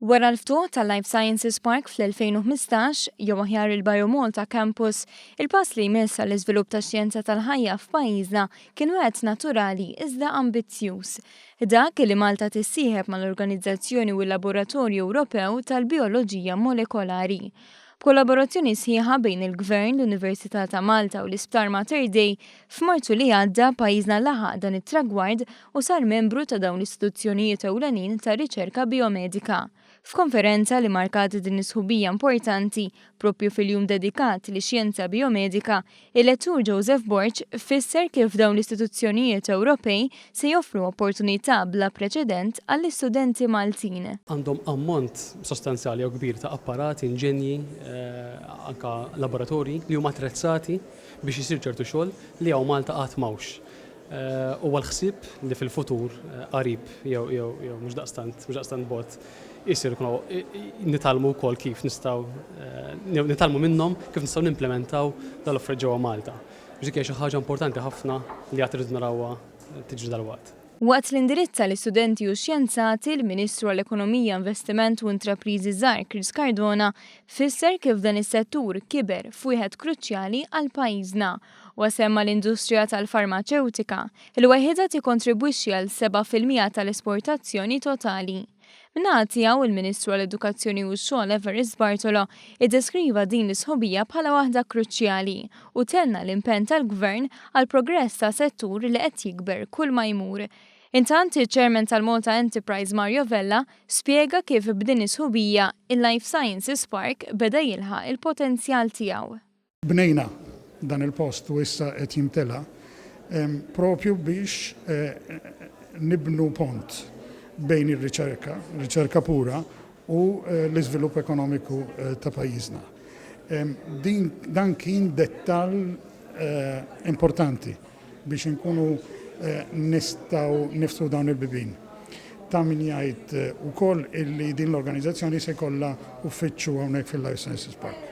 Wara l-ftuħ tal-Life Sciences Park fl-2015, jew aħjar il-Biomalta Campus, il-pass li jmiss għall-iżvilupp tax-xjenza tal-ħajja f'pajjiżna kien wieħed naturali iżda ambizzjuż. Dak li Malta tissieħeb mal-Organizzazzjoni u l-Laboratorju Ewropew tal-Bioloġija Molekolari. B'kollaborazzjoni sħiħa bejn il-Gvern, l-Università ta' Malta u l-Isptar Mater Dei, f'Marzu li għadda pajjiżna laħaq dan it-tragward u sar membru ta' dawn l-istituzzjonijiet ewlenin ta' riċerka biomedika. F'konferenza li markat din is-sħubija importanti propju fil-jum dedikat li xjenza biomedika, il-lettur Joseph Borch fisser kif dawn l-istituzzjonijiet Ewropej se joffru opportunità bla preċedent għall-istudenti Maltin. Għandhom ammont sostanzjali u kbir ta' apparati, inġenji, anka laboratorji li huma attrezzati biex jisir ċertu xogħol li hawn Malta qatt m'hawnx. U għal-ħsieb li fil-futur qarib jew mhux daqstant bot jisir nitalmu wkoll kif nistgħu nitalmu minnhom kif nistgħu nimplementaw dal-offert ġewwa Malta. Biex dik xi ħaġa importanti ħafna li qatt irid narawha tiġri dalwaqt. Waqt l-indirizza l-istudenti u xjenzati, il-Ministru għall-Ekonomija, Investiment u Intrapriżi Żgħar Chris Cardona fisser kif dan is-settur kiber f'wieħed kruċjali għal pajjiżna u semma l-industrija tal-farmaceutika il-waħedha tikkontribwixxi għal 7% tal-esportazzjoni totali. Minnaħa tiegħu il-Ministru għall-Edukazzjoni u x-Xogħol Everest Bartolo iddeskriva din l-isħobija bħala waħda kruċjali u tenna l-impenn tal-Gvern għal progress ta' settur li qed jikber kull ma jmur. Intant il-Chairman tal-Malta Enterprise Mario Vella spjega kif b'din is-sħubija il-Life Sciences Park beda jilħaq il-potenzjal tiegħu. Bnejna dan il-post u issa qed jimtela propju biex nibnu pont bejn ir-riċerka pura u l-iżvilupp ekonomiku ta' pajjiżna. Dan kien dettall importanti biex inkunu nistgħu niftu dawn il-bibien. Ta' min jgħid ukoll illi din l-organizzazzjoni se jkollha uffiċċju hawnhekk fil-Life Sciences Park.